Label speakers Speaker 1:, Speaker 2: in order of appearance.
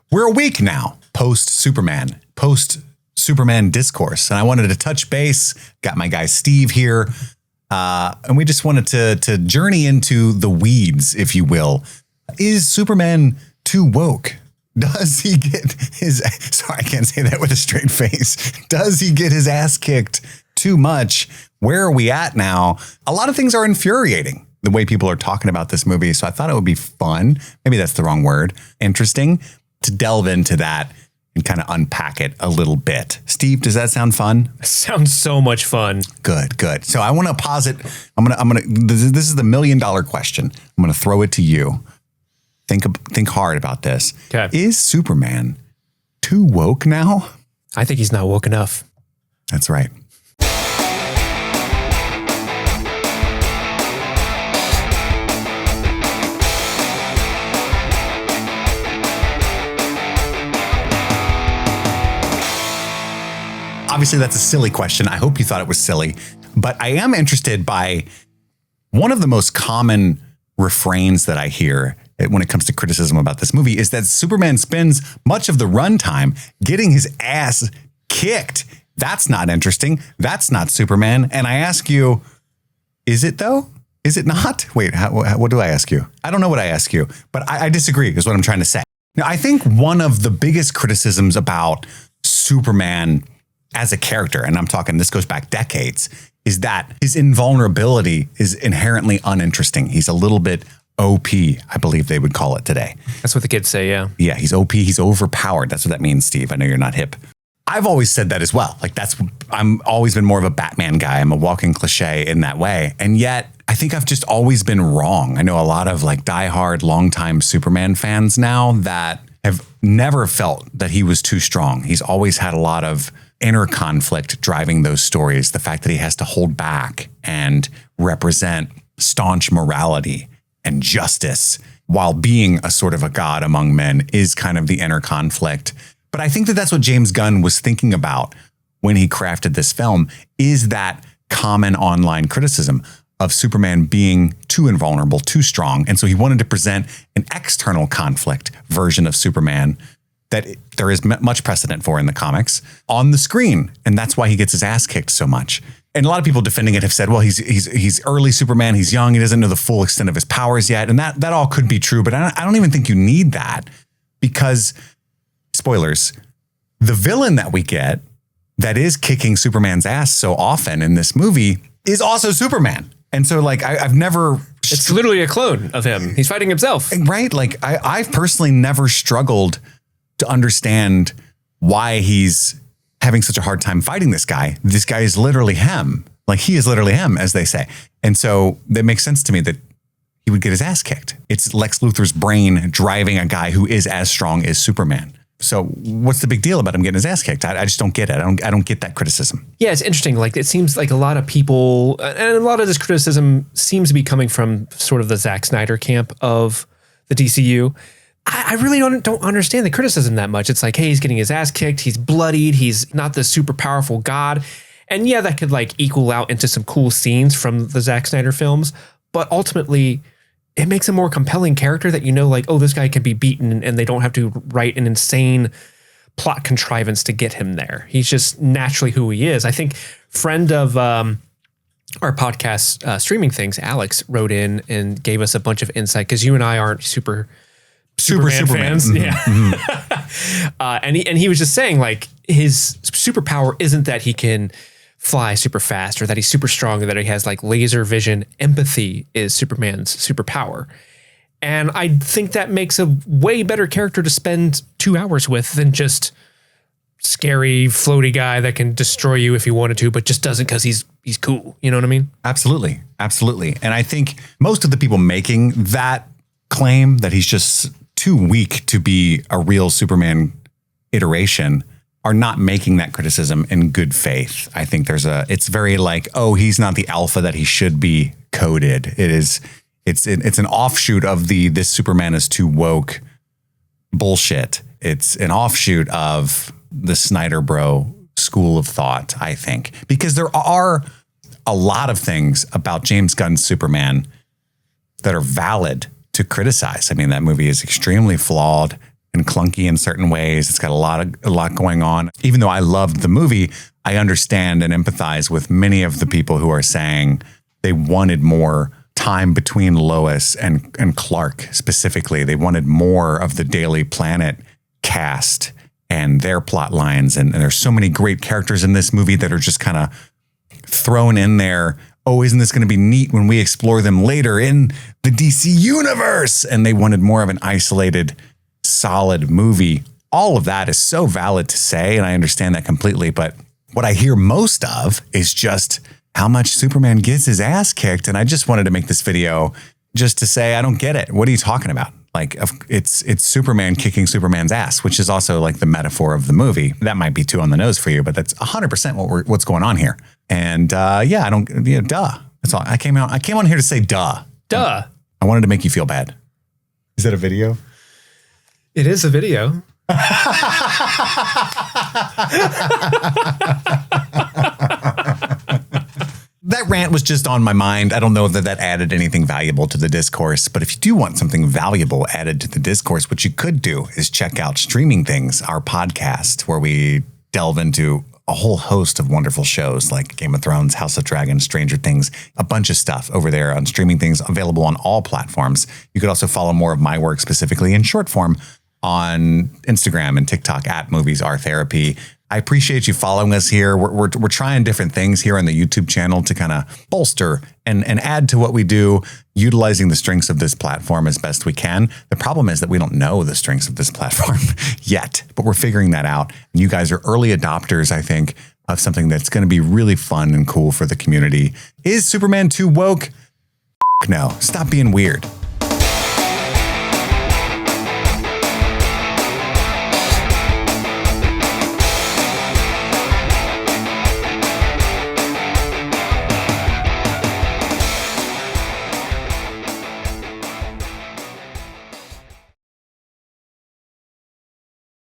Speaker 1: We're a week now post-Superman discourse. And I wanted to touch base, got my guy Steve here. And we just wanted to journey into the weeds, if you will. Is Superman too woke? Does he get his, sorry, I can't say that with a straight face. Does he get his ass kicked too much? Where are we at now? A lot of things are infuriating the way people are talking about this movie. So I thought it would be fun. Maybe that's the wrong word. Interesting to delve into that and kind of unpack it a little bit. Steve, does that sound fun?
Speaker 2: Sounds so much fun.
Speaker 1: Good. So I want to posit, this is the $1 million question. I'm going to throw it to you. Think hard about this.
Speaker 2: Okay.
Speaker 1: Is Superman too woke now?
Speaker 2: I think he's not woke enough.
Speaker 1: That's right. Obviously, that's a silly question. I hope you thought it was silly, but I am interested by one of the most common refrains that I hear when it comes to criticism about this movie is that Superman spends much of the runtime getting his ass kicked. That's not interesting. That's not Superman. And I ask you, is it though? Is it not? Wait, what do I ask you? I don't know what I ask you, but I disagree is what I'm trying to say. Now, I think one of the biggest criticisms about Superman as a character, and I'm talking, this goes back decades, is that his invulnerability is inherently uninteresting. He's a little bit OP, I believe they would call it today.
Speaker 2: That's what the kids say, yeah.
Speaker 1: Yeah, he's OP, he's overpowered. That's what that means, Steve. I know you're not hip. I've always said that as well. Like I'm always been more of a Batman guy. I'm a walking cliche in that way. And yet I think I've just always been wrong. I know a lot of like diehard, longtime Superman fans now that have never felt that he was too strong. He's always had a lot of inner conflict driving those stories. The fact that he has to hold back and represent staunch morality and justice while being a sort of a god among men is kind of the inner conflict. But I think that that's what James Gunn was thinking about when he crafted this film, is that common online criticism of Superman being too invulnerable, too strong. And so he wanted to present an external conflict version of Superman that there is much precedent for in the comics on the screen. And that's why he gets his ass kicked so much. And a lot of people defending it have said, well, he's early Superman. He's young. He doesn't know the full extent of his powers yet. And that all could be true. But I don't even think you need that, because spoilers, the villain that we get that is kicking Superman's ass so often in this movie is also Superman. And so like, I've never...
Speaker 2: It's literally a clone of him. He's fighting himself.
Speaker 1: Right? Like I've personally never struggled to understand why he's having such a hard time fighting this guy. This guy is literally him. Like he is literally him, as they say. And so that makes sense to me that he would get his ass kicked. It's Lex Luthor's brain driving a guy who is as strong as Superman. So what's the big deal about him getting his ass kicked? I just don't get it. I don't get that criticism.
Speaker 2: Yeah, it's interesting. Like it seems like a lot of people, and a lot of this criticism seems to be coming from sort of the Zack Snyder camp of the DCU. I really don't understand the criticism that much. It's like, hey, he's getting his ass kicked. He's bloodied. He's not the super powerful god. And yeah, that could like equal out into some cool scenes from the Zack Snyder films. But ultimately, it makes a more compelling character that, you know, like, oh, this guy can be beaten and they don't have to write an insane plot contrivance to get him there. He's just naturally who he is. I think friend of our podcast streaming things, Alex, wrote in and gave us a bunch of insight, because you and I aren't Superman fans.
Speaker 1: Mm-hmm.
Speaker 2: Yeah.
Speaker 1: Mm-hmm.
Speaker 2: And he was just saying, like, his superpower isn't that he can fly super fast or that he's super strong or that he has like laser vision. Empathy is Superman's superpower. And I think that makes a way better character to spend 2 hours with than just scary floaty guy that can destroy you if he wanted to, but just doesn't because he's cool. You know what I mean?
Speaker 1: Absolutely. And I think most of the people making that claim that he's just too weak to be a real Superman iteration are not making that criticism in good faith. I think it's very like, oh, he's not the alpha that he should be coded. It's an offshoot of this Superman is too woke bullshit. It's an offshoot of the Snyder Bro school of thought, I think, because there are a lot of things about James Gunn's Superman that are valid to criticize. I mean, that movie is extremely flawed and clunky in certain ways. It's got a lot going on. Even though I loved the movie, I understand and empathize with many of the people who are saying they wanted more time between Lois and Clark specifically. They wanted more of the Daily Planet cast and their plot lines. And there's so many great characters in this movie that are just kind of thrown in there. Oh, isn't this going to be neat when we explore them later in the DC universe? And they wanted more of an isolated, solid movie. All of that is so valid to say, and I understand that completely. But what I hear most of is just how much Superman gets his ass kicked. And I just wanted to make this video just to say, I don't get it. What are you talking about? Like, it's Superman kicking Superman's ass, which is also like the metaphor of the movie. That might be too on the nose for you, but that's 100% what's going on here. And duh. That's all. I came on here to say duh.
Speaker 2: Duh.
Speaker 1: I wanted to make you feel bad. Is that a video?
Speaker 2: It is a video.
Speaker 1: That rant was just on my mind. I don't know that added anything valuable to the discourse, but if you do want something valuable added to the discourse, what you could do is check out Streaming Things, our podcast, where we delve into a whole host of wonderful shows like Game of Thrones, House of Dragons, Stranger Things, a bunch of stuff over there on Streaming Things, available on all platforms. You could also follow more of my work, specifically in short form, on Instagram and TikTok at Movies Are Therapy. I appreciate you following us here. We're trying different things here on the YouTube channel to kind of bolster and add to what we do, utilizing the strengths of this platform as best we can. The problem is that we don't know the strengths of this platform yet, but we're figuring that out. And you guys are early adopters, I think, of something that's going to be really fun and cool for the community. Is Superman too woke? No, stop being weird.